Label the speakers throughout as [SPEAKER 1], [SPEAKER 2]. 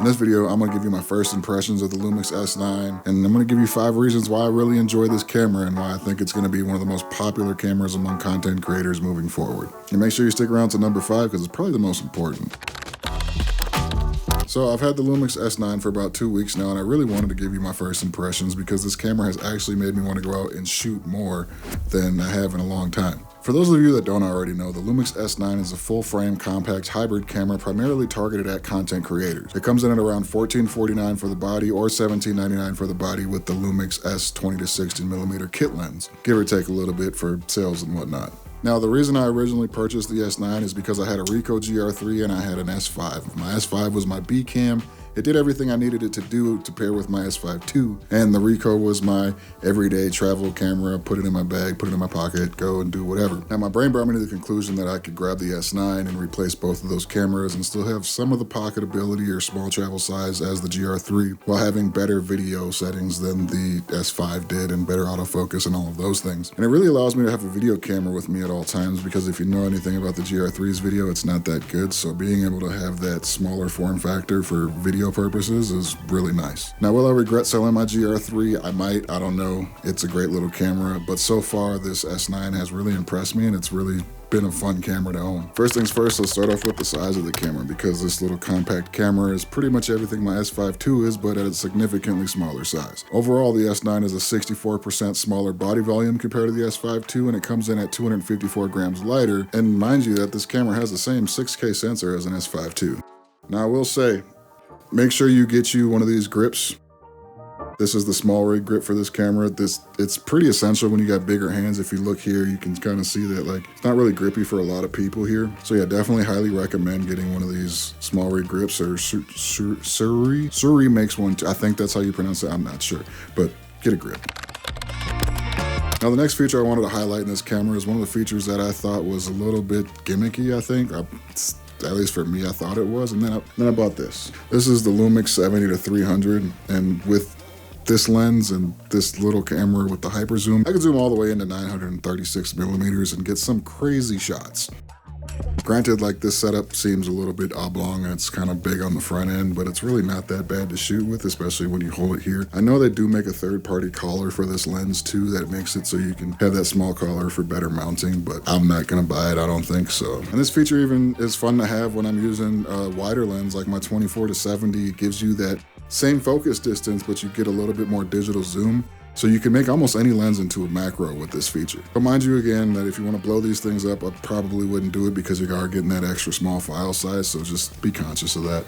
[SPEAKER 1] In this video, I'm gonna give you my first impressions of the Lumix S9, and I'm gonna give you 5 reasons why I really enjoy this camera and why I think it's gonna be one of the most popular cameras among content creators moving forward. And make sure you stick around to number 5 because it's probably the most important. So I've had the Lumix S9 for about 2 weeks now, and I really wanted to give you my first impressions because this camera has actually made me want to go out and shoot more than I have in a long time. For those of you that don't already know, the Lumix S9 is a full-frame compact hybrid camera primarily targeted at content creators. It comes in at around $1449 for the body or $1799 for the body with the Lumix S 20-16mm kit lens, give or take a little bit for sales and whatnot. Now, the reason I originally purchased the S9 is because I had a Ricoh GR3 and I had an S5. My S5 was my B cam. It did everything I needed it to do to pair with my S5 II, and the Ricoh was my everyday travel camera, put it in my bag, put it in my pocket, go and do whatever. Now, my brain brought me to the conclusion that I could grab the S9 and replace both of those cameras and still have some of the pocketability or small travel size as the GR3 while having better video settings than the S5 did and better autofocus and all of those things. And it really allows me to have a video camera with me at all times because if you know anything about the GR3's video, it's not that good. So being able to have that smaller form factor for video purposes is really nice. Now, will I regret selling my GR3? I might, I don't know. It's a great little camera, but so far this S9 has really impressed me and it's really been a fun camera to own. First things first, let's start off with the size of the camera because this little compact camera is pretty much everything my S5 II is, but at a significantly smaller size. Overall, the S9 is a 64% smaller body volume compared to the S5 II, and it comes in at 254 grams lighter. And mind you that this camera has the same 6K sensor as an S5 II. Now, I will say, make sure you get you one of these grips. This is the small rig grip for this camera. It's pretty essential when you got bigger hands. If you look here, you can kind of see that like it's not really grippy for a lot of people here. So yeah, definitely highly recommend getting one of these small rig grips, or Suri makes one too. I think that's how you pronounce it. I'm not sure, but get a grip. Now, the next feature I wanted to highlight in this camera is one of the features that I thought was a little bit gimmicky, I think. At least for me, I thought it was, and then I bought this. This is the Lumix 70-300, and with this lens and this little camera with the Hyperzoom, I can zoom all the way into 936mm and get some crazy shots. Granted, like this setup seems a little bit oblong and it's kind of big on the front end, but it's really not that bad to shoot with, especially when you hold it here. I know they do make a third-party collar for this lens too that makes it so you can have that small collar for better mounting, but I'm not gonna buy it, I don't think so. And this feature even is fun to have when I'm using a wider lens like my 24-70. It gives you that same focus distance, but you get a little bit more digital zoom. So you can make almost any lens into a macro with this feature. But mind you again that if you want to blow these things up, I probably wouldn't do it because you are getting that extra small file size, so just be conscious of that.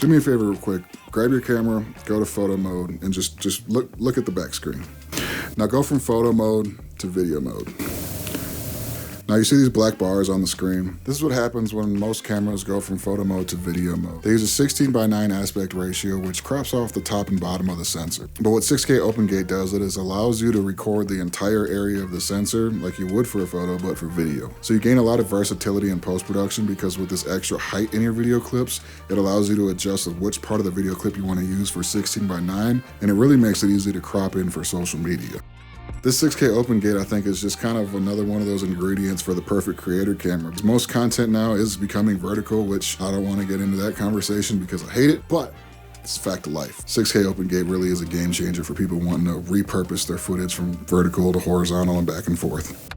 [SPEAKER 1] Do me a favor real quick, grab your camera, go to photo mode, and just look at the back screen. Now go from photo mode to video mode. Now you see these black bars on the screen. This is what happens when most cameras go from photo mode to video mode. They use a 16:9 aspect ratio, which crops off the top and bottom of the sensor. But what 6K OpenGate does is allows you to record the entire area of the sensor like you would for a photo, but for video. So you gain a lot of versatility in post-production because with this extra height in your video clips, it allows you to adjust which part of the video clip you want to use for 16:9, and it really makes it easy to crop in for social media. This 6K OpenGate, I think, is just kind of another one of those ingredients for the perfect creator camera. Most content now is becoming vertical, which I don't want to get into that conversation because I hate it, but it's a fact of life. 6K OpenGate really is a game changer for people wanting to repurpose their footage from vertical to horizontal and back and forth.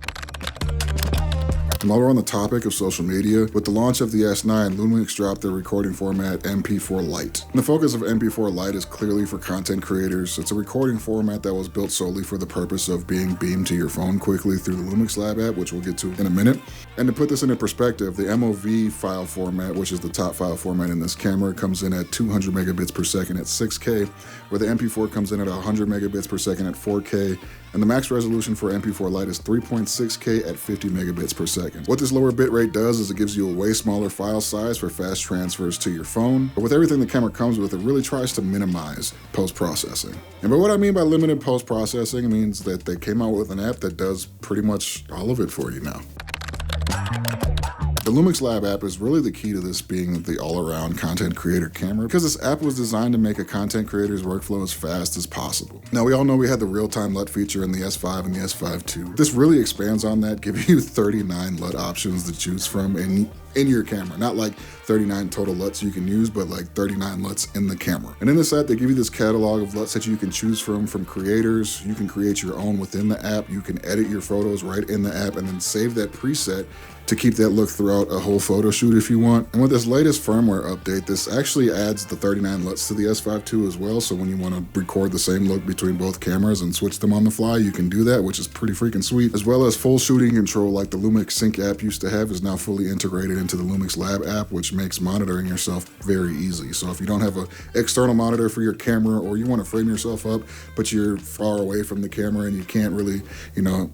[SPEAKER 1] While we're on the topic of social media, with the launch of the S9, Lumix dropped their recording format MP4 Lite. And the focus of MP4 Lite is clearly for content creators. It's a recording format that was built solely for the purpose of being beamed to your phone quickly through the Lumix Lab app, which we'll get to in a minute. And to put this into perspective, the MOV file format, which is the top file format in this camera, comes in at 200 megabits per second at 6K, where the MP4 comes in at 100 megabits per second at 4K, and the max resolution for MP4 Lite is 3.6K at 50 megabits per second. What this lower bitrate does is it gives you a way smaller file size for fast transfers to your phone, but with everything the camera comes with, it really tries to minimize post-processing. And by what I mean by limited post-processing, it means that they came out with an app that does pretty much all of it for you now. The Lumix Lab app is really the key to this being the all-around content creator camera, because this app was designed to make a content creator's workflow as fast as possible. Now, we all know we had the real-time LUT feature in the S5 and the S5 II. This really expands on that, giving you 39 LUT options to choose from in your camera. Not like 39 total LUTs you can use, but like 39 LUTs in the camera. And in this app, they give you this catalog of LUTs that you can choose from creators. You can create your own within the app. You can edit your photos right in the app and then save that preset to keep that look throughout a whole photo shoot if you want. And with this latest firmware update, this actually adds the 39 LUTs to the S5 II as well. So when you want to record the same look between both cameras and switch them on the fly, you can do that, which is pretty freaking sweet. As well as full shooting control like the Lumix Sync app used to have is now fully integrated into the Lumix Lab app, which makes monitoring yourself very easy. So if you don't have an external monitor for your camera, or you want to frame yourself up, but you're far away from the camera and you can't really,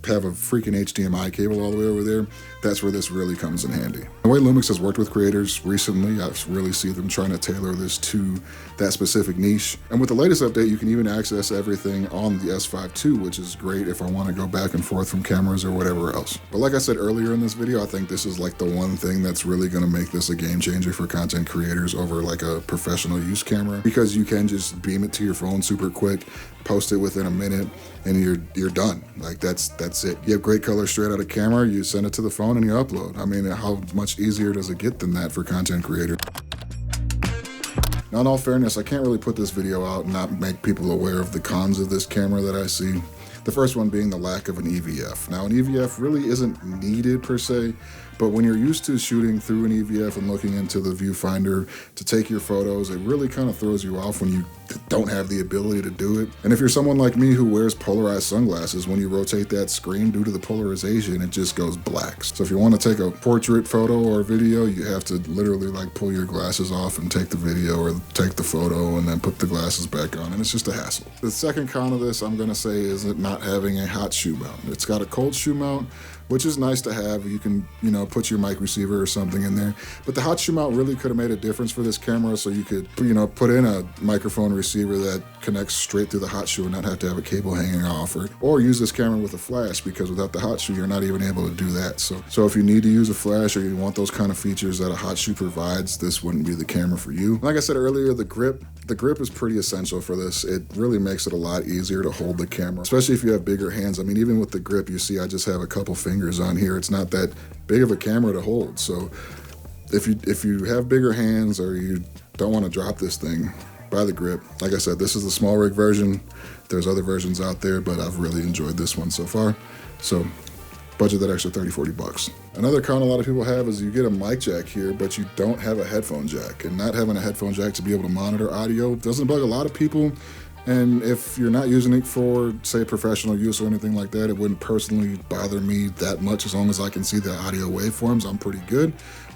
[SPEAKER 1] have a freaking HDMI cable all the way over there, that's where this really comes in handy. The way Lumix has worked with creators recently, I really see them trying to tailor this to that specific niche. And with the latest update, you can even access everything on the S5 II, which is great if I want to go back and forth from cameras or whatever else. But like I said earlier in this video, I think this is like the one thing that's really going to make this a game changer for content creators over like a professional use camera, because you can just beam it to your phone super quick, post it within a minute, and you're done. Like that's it. You have great color straight out of camera, you send it to the phone and you upload. I mean, how much easier does it get than that for content creators? Now, in all fairness, I can't really put this video out and not make people aware of the cons of this camera that I see. The first one being the lack of an EVF. Now, an EVF really isn't needed per se, but when you're used to shooting through an EVF and looking into the viewfinder to take your photos, it really kind of throws you off when you don't have the ability to do it. And if you're someone like me who wears polarized sunglasses, when you rotate that screen due to the polarization, it just goes black. So if you want to take a portrait photo or video, you have to literally like pull your glasses off and take the video or take the photo and then put the glasses back on, and it's just a hassle. The second con of this, I'm gonna say, is it not having a hot shoe mount. It's got a cold shoe mount, which is nice to have. You can, put your mic receiver or something in there. But the hot shoe mount really could have made a difference for this camera, so you could, put in a microphone receiver that connects straight through the hot shoe and not have to have a cable hanging off, or use this camera with a flash, because without the hot shoe, you're not even able to do that. So if you need to use a flash or you want those kind of features that a hot shoe provides, this wouldn't be the camera for you. Like I said earlier, the grip is pretty essential for this. It really makes it a lot easier to hold the camera, especially if you have bigger hands. I mean, even with the grip, you see I just have a couple fingers on here. It's not that big of a camera to hold. So if you have bigger hands or you don't want to drop this thing, buy the grip. Like I said, this is the small rig version. There's other versions out there, but I've really enjoyed this one so far. So budget that extra 30-40 bucks. Another con a lot of people have is you get a mic jack here, but you don't have a headphone jack. And not having a headphone jack to be able to monitor audio doesn't bug a lot of people. And if you're not using it for, say, professional use or anything like that, it wouldn't personally bother me that much. As long as I can see the audio waveforms, I'm pretty good.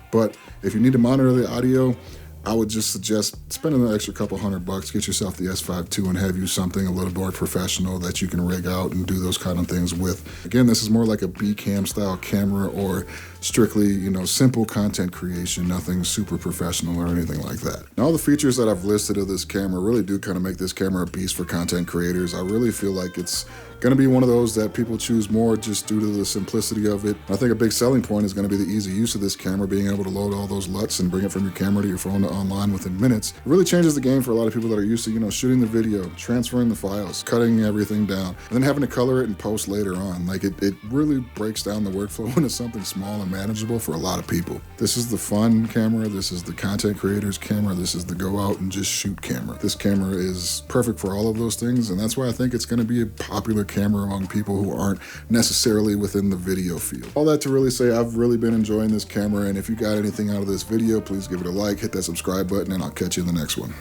[SPEAKER 1] But if you need to monitor the audio, I would just suggest spending an extra couple $100, get yourself the S5 II and have you something a little more professional that you can rig out and do those kind of things with. Again, this is more like a B-cam style camera, or strictly, simple content creation, nothing super professional or anything like that. Now, all the features that I've listed of this camera really do kind of make this camera a beast for content creators. I really feel like it's going to be one of those that people choose more just due to the simplicity of it. I think a big selling point is going to be the easy use of this camera, being able to load all those LUTs and bring it from your camera to your phone to online within minutes. It really changes the game for a lot of people that are used to, shooting the video, transferring the files, cutting everything down, and then having to color it and post later on. Like it really breaks down the workflow into something small and manageable for a lot of people. This is the fun camera. This is the content creator's camera. This is the go out and just shoot camera. This camera is perfect for all of those things, and that's why I think it's going to be a popular camera among people who aren't necessarily within the video field. All that to really say, I've really been enjoying this camera, and if you got anything out of this video, please give it a like, hit that subscribe button, and I'll catch you in the next one.